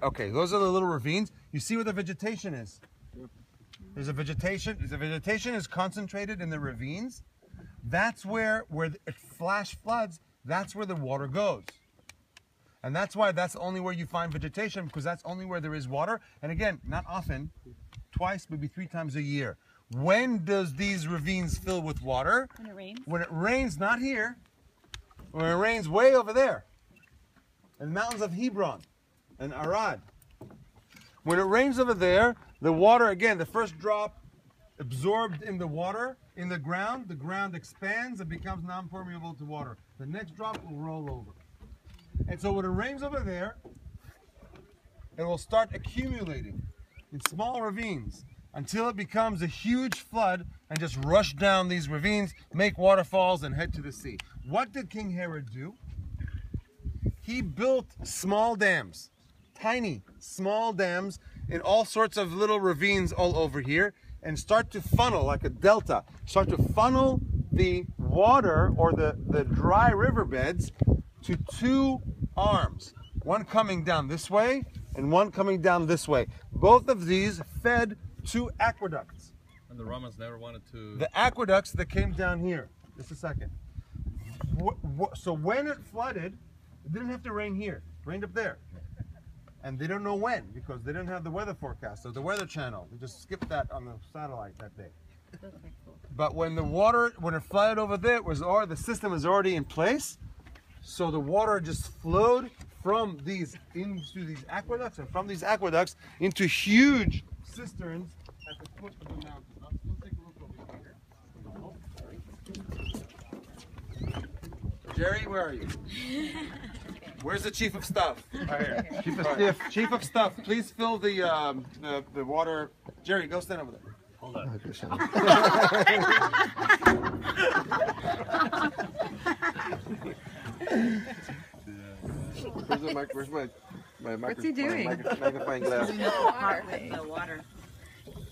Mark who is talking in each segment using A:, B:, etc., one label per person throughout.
A: Okay, those are the little ravines. You see where the vegetation is? There's a vegetation. The vegetation is concentrated in the ravines. That's where it flash floods. That's where the water goes. And that's why that's only where you find vegetation, because that's only where there is water. And again, not often, twice, maybe 3 times a year. When does these ravines fill with water?
B: When it rains?
A: When it rains, not here. When it rains way over there. In the mountains of Hebron and Arad. When it rains over there, the water, again, the first drop absorbed in the water, in the ground expands and becomes non-permeable to water. The next drop will roll over. And so when it rains over there, it will start accumulating in small ravines until it becomes a huge flood and just rush down these ravines, make waterfalls, and head to the sea. What did King Herod do? He built small dams, tiny, small dams in all sorts of little ravines all over here, and start to funnel, like a delta, start to funnel the water or the dry riverbeds to 2 arms, one coming down this way and one coming down this way. Both of these fed 2 aqueducts.
C: And the Romans never wanted to...
A: The aqueducts that came down here. Just a second. So when it flooded, it didn't have to rain here. It rained up there. And they don't know when, because they didn't have the weather forecast or the weather channel. They just skipped that on the satellite that day. But when it flooded over there, the system was already in place. So the water just flowed from these into these aqueducts, and from these aqueducts into huge cisterns at the foot of the mountain. Let's take a look over here. Jerry, where are you? Where's the chief of staff? Right here. Chief of staff. Chief of staff, please fill the water. Jerry, go stand over there. Hold on.
D: Where's my
E: What's he doing?
D: magnifying glass?
B: The water.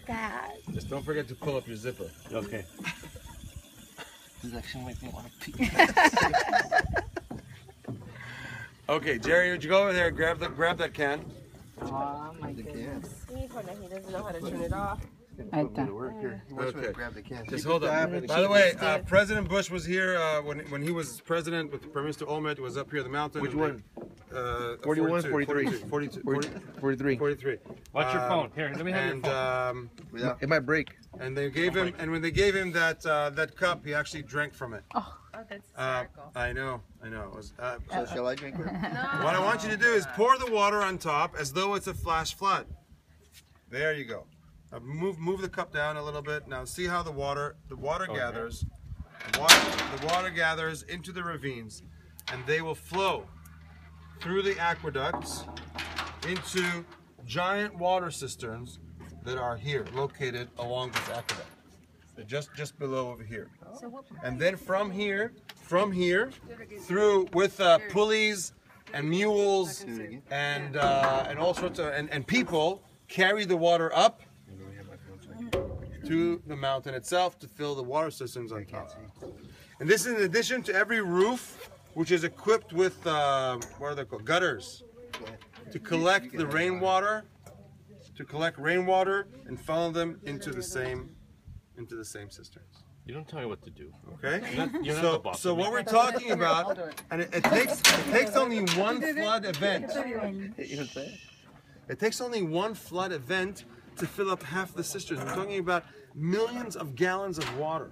E: God.
A: Just don't forget to pull up your zipper.
D: Okay. This actually makes me want to pee.
A: Okay, Jerry, would you go over there and grab that can?
E: Oh my goodness.
B: He doesn't know how to turn it off.
A: Okay.
D: Grab the can.
A: Just hold on. By the way, President Bush was here when he was president with Prime Minister Olmert. Was up here on the mountain.
D: Which one?
A: 41,
D: 43.
A: 43.
C: Watch your phone. Here, let me have your phone.
D: It might break.
A: And they gave him, and when they gave him that cup, he actually drank from it.
B: Oh, that's hysterical.
A: I know. It was,
D: So shall I drink it?
A: what I want you to do is pour the water on top as though it's a flash flood. There you go. Move the cup down a little bit. Now see how the water gathers. The water gathers into the ravines, and they will flow through the aqueducts into giant water cisterns that are here, located along this aqueduct. They're just below over here. And then from here, through with pulleys and mules and all sorts of and people carry the water up to the mountain itself to fill the water cisterns on top. And this is in addition to every roof, which is equipped with what are they called? Gutters, to collect the rainwater, and funnel them into the same cisterns.
C: You don't tell me what to do.
A: Okay.
C: You're not the boss.
A: So what we're talking about, and it takes only one flood event. It takes only one flood event to fill up half the cisterns. We're talking about millions of gallons of water.